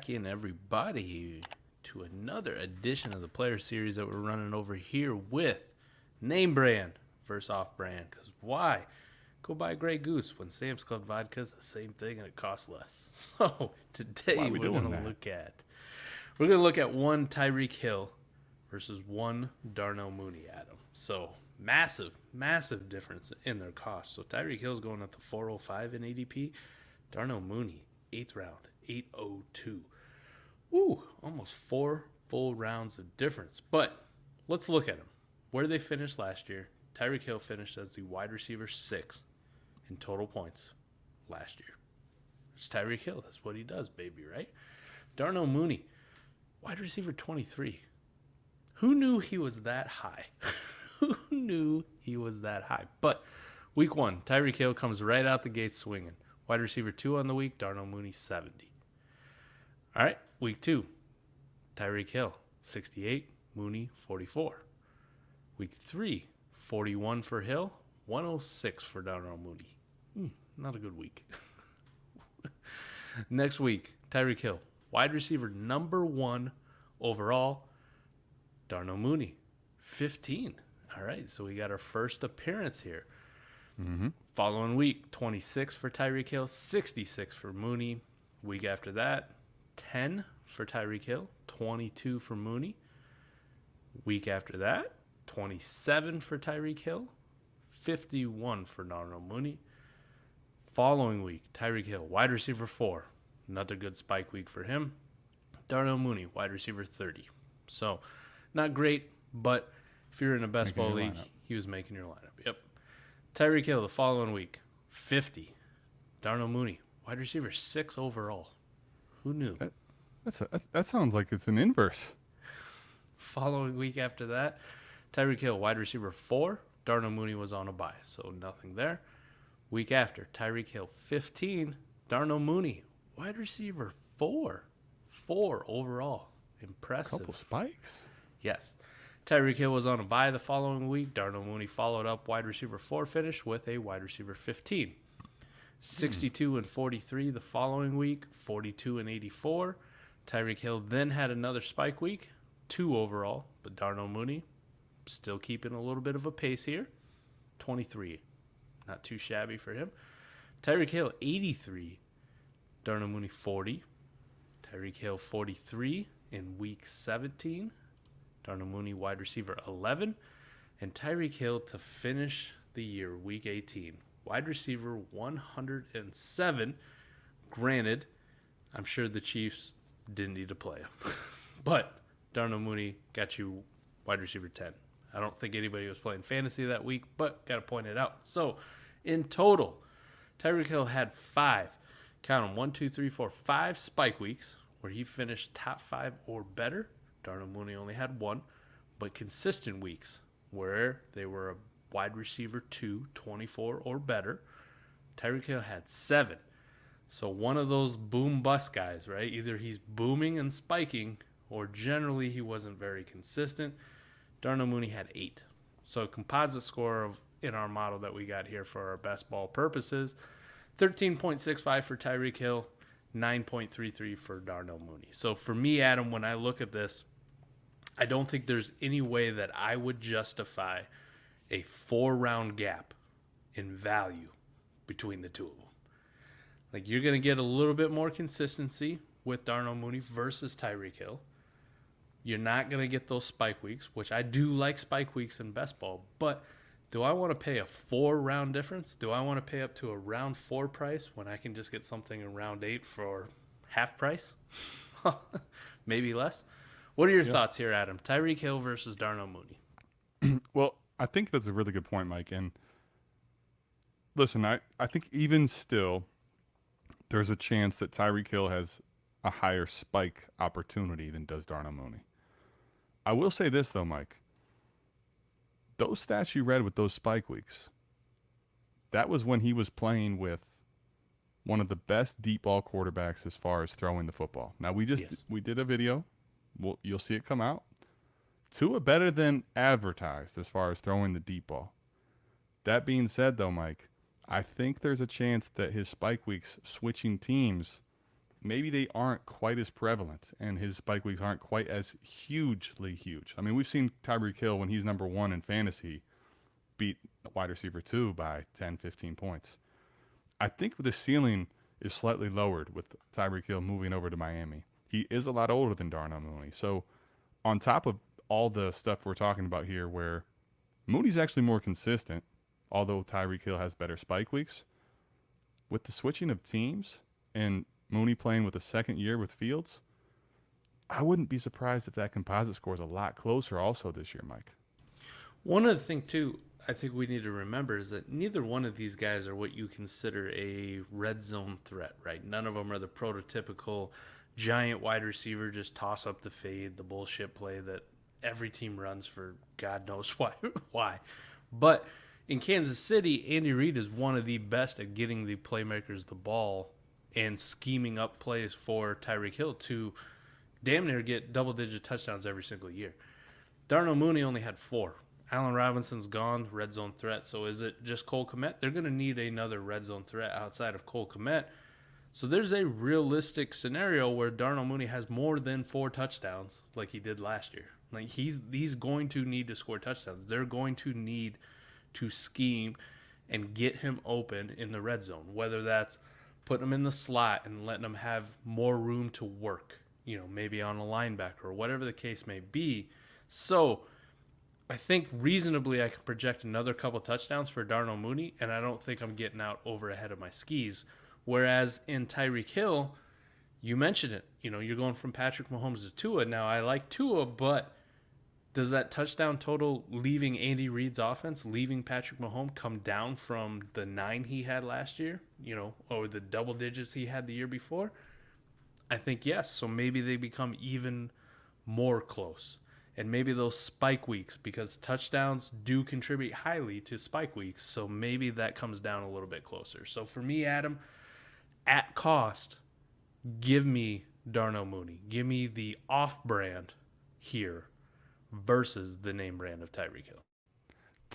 back in, everybody, to another edition of the Player Series that we're running over here with name brand versus off brand. Because why go buy Grey Goose when Sam's Club vodka is the same thing and it costs less? So today we're going to look at one Tyreek Hill versus one Darnell Mooney, Adam. So massive difference in their cost. So Tyreek Hill's going up to 405 in ADP. Darnell Mooney, 8th round, 802. Ooh, almost 4 full rounds of difference. But let's look at them. Where did they finish last year? Tyreek Hill finished as the wide receiver 6 in total points last year. It's Tyreek Hill. That's what he does, baby, right? Darnell Mooney, wide receiver 23. Who knew he was that high? Who knew he was that high? But week 1, Tyreek Hill comes right out the gate swinging. Wide receiver 2 on the week, Darnell Mooney, 70. All right, week 2, Tyreek Hill, 68, Mooney, 44. Week 3, 41 for Hill, 106 for Darnell Mooney. Not a good week. Next week, Tyreek Hill, wide receiver number 1 overall, Darnell Mooney, 15. All right, so we got our first appearance here. Following week, 26 for Tyreek Hill, 66 for Mooney. Week after that, 10 for Tyreek Hill, 22 for Mooney. Week after that, 27 for Tyreek Hill, 51 for Darnell Mooney. Following week, Tyreek Hill, wide receiver 4. Another good spike week for him. Darnell Mooney, wide receiver 30. So, not great, but if you're in a best ball league, he was making your lineup. Yep. Tyreek Hill, the following week, 50. Darnell Mooney, wide receiver 6 overall. Who knew? That sounds like it's an inverse. Following week after that, Tyreek Hill, wide receiver 4. Darnell Mooney was on a bye, so nothing there. Week after, Tyreek Hill, 15. Darnell Mooney, wide receiver 4. 4 overall. Impressive. Couple spikes. Yes. Tyreek Hill was on a bye the following week. Darnell Mooney followed up wide receiver 4 finish with a wide receiver 15. 62 and 43 the following week, 42 and 84. Tyreek Hill then had another spike week, 2 overall, but Darnell Mooney still keeping a little bit of a pace here, 23. Not too shabby for him. Tyreek Hill, 83. Darnell Mooney, 40. Tyreek Hill, 43 in week 17. Darnell Mooney, wide receiver 11. And Tyreek Hill to finish the year, week 18. Wide receiver 107. Granted, I'm sure the Chiefs didn't need to play him. But Darnell Mooney got you wide receiver 10. I don't think anybody was playing fantasy that week, but got to point it out. So, in total, Tyreek Hill had 5, count them, 1, 2, 3, 4, 5 spike weeks where he finished top 5 or better. Darnell Mooney only had 1, but consistent weeks where they were a wide receiver 2, 24 or better. Tyreek Hill had 7. So one of those boom bust guys, right? Either he's booming and spiking, or generally he wasn't very consistent. Darnell Mooney had 8. So a composite score of in our model that we got here for our best ball purposes, 13.65 for Tyreek Hill, 9.33 for Darnell Mooney. So for me, Adam, when I look at this, I don't think there's any way that I would justify a 4-round gap in value between the two of them. Like, you're going to get a little bit more consistency with Darnell Mooney versus Tyreek Hill. You're not going to get those spike weeks, which I do like spike weeks in best ball, but do I want to pay a 4-round difference? Do I want to pay up to a round 4 price when I can just get something in round 8 for half price? Maybe less. What are your thoughts here, Adam? Tyreek Hill versus Darnell Mooney. Well, I think that's a really good point, Mike. And listen, I think even still, there's a chance that Tyreek Hill has a higher spike opportunity than does Darnell Mooney. I will say this, though, Mike. Those stats you read with those spike weeks, that was when he was playing with one of the best deep ball quarterbacks as far as throwing the football. Now, we did a video. You'll see it come out. Tua better than advertised as far as throwing the deep ball. That being said, though, Mike, I think there's a chance that his spike weeks switching teams maybe they aren't quite as prevalent and his spike weeks aren't quite as hugely huge. I mean, we've seen Tyreek Hill when he's number 1 in fantasy beat wide receiver 2 by 10, 15 points. I think the ceiling is slightly lowered with Tyreek Hill moving over to Miami. He is a lot older than Darnell Mooney. So on top of all the stuff we're talking about here where Mooney's actually more consistent, although Tyreek Hill has better spike weeks, with the switching of teams and Mooney playing with a second year with Fields, I wouldn't be surprised if that composite score is a lot closer also this year, Mike. One other thing, too, I think we need to remember is that neither one of these guys are what you consider a red zone threat, right? None of them are the prototypical giant wide receiver, just toss up the fade, the bullshit play that every team runs for God knows why. But in Kansas City, Andy Reid is one of the best at getting the playmakers the ball and scheming up plays for Tyreek Hill to damn near get double-digit touchdowns every single year. Darnell Mooney only had 4. Allen Robinson's gone, red zone threat. So is it just Cole Kmet? They're going to need another red zone threat outside of Cole Kmet. So there's a realistic scenario where Darnell Mooney has more than 4 touchdowns like he did last year. Like he's going to need to score touchdowns. They're going to need to scheme and get him open in the red zone, whether that's putting him in the slot and letting him have more room to work, maybe on a linebacker or whatever the case may be. So I think reasonably I can project another couple touchdowns for Darnell Mooney, and I don't think I'm getting out over ahead of my skis. Whereas in Tyreek Hill, you mentioned it. You're going from Patrick Mahomes to Tua. Now, I like Tua, but does that touchdown total leaving Andy Reid's offense, leaving Patrick Mahomes, come down from the 9 he had last year, or the double digits he had the year before? I think yes. So maybe they become even more close. And maybe those spike weeks, because touchdowns do contribute highly to spike weeks, so maybe that comes down a little bit closer. So for me, Adam, at cost, give me Darnell Mooney. Give me the off-brand here versus the name brand of Tyreek Hill.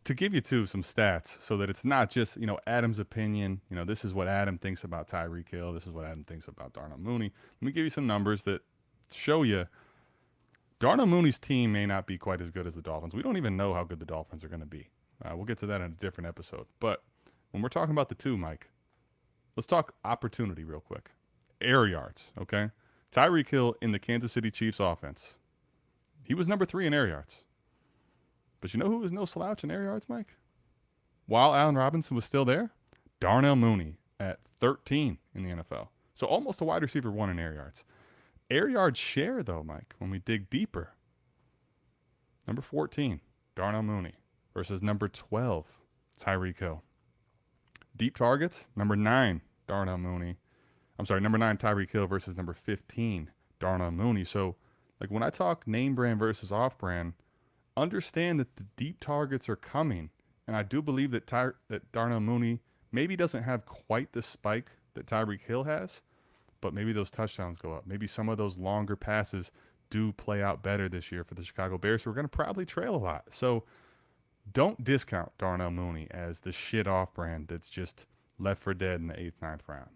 To give you, too, some stats so that it's not just, Adam's opinion. This is what Adam thinks about Tyreek Hill. This is what Adam thinks about Darnell Mooney. Let me give you some numbers that show you Darnell Mooney's team may not be quite as good as the Dolphins. We don't even know how good the Dolphins are going to be. We'll get to that in a different episode. But when we're talking about the 2, Mike, let's talk opportunity real quick. Air yards, okay? Tyreek Hill in the Kansas City Chiefs offense, he was number 3 in air yards. But you know who was no slouch in air yards, Mike? While Allen Robinson was still there, Darnell Mooney at 13 in the NFL. So almost a wide receiver 1 in air yards. Air yard share, though, Mike, when we dig deeper, number 14, Darnell Mooney, versus number 12, Tyreek Hill. Deep targets, number 9, Darnell Mooney. Number 9, Tyreek Hill versus number 15, Darnell Mooney. So, when I talk name brand versus off brand, understand that the deep targets are coming. And I do believe that that Darnell Mooney maybe doesn't have quite the spike that Tyreek Hill has, but maybe those touchdowns go up. Maybe some of those longer passes do play out better this year for the Chicago Bears, who are going to probably trail a lot. So don't discount Darnell Mooney as the shit off brand that's just left for dead in the 8th, 9th round.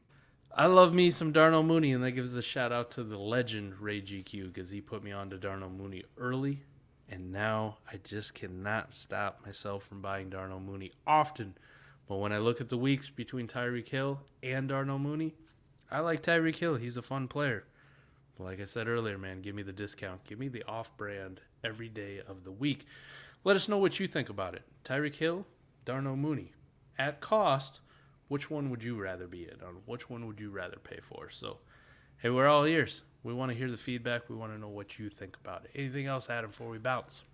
I love me some Darnell Mooney, and that gives a shout out to the legend Ray GQ, because he put me on to Darnell Mooney early, and now I just cannot stop myself from buying Darnell Mooney often. But when I look at the weeks between Tyreek Hill and Darnell Mooney, I like Tyreek Hill. He's a fun player. But like I said earlier, man, give me the discount. Give me the off-brand every day of the week. Let us know what you think about it. Tyreek Hill, Darnell Mooney. At cost, which one would you rather be in? On which one would you rather pay for? So, hey, we're all ears. We want to hear the feedback. We want to know what you think about it. Anything else, Adam, before we bounce?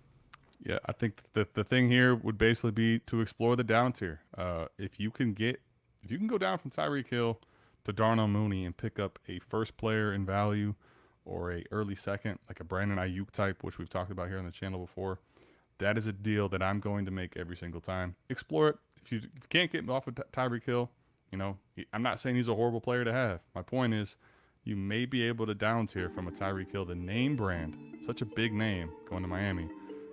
Yeah, I think the thing here would basically be to explore the down tier. If you can go down from Tyreek Hill to Darnell Mooney and pick up a first player in value or a early second, like a Brandon Ayuk type, which we've talked about here on the channel before, that is a deal that I'm going to make every single time. Explore it. If you can't get off of Tyreek Hill, I'm not saying he's a horrible player to have. My point is, you may be able to down tier from a Tyreek Hill, the name brand, such a big name going to Miami,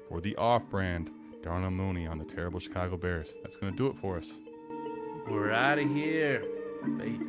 for the off brand, Darnell Mooney on the terrible Chicago Bears. That's going to do it for us. We're out of here. Peace.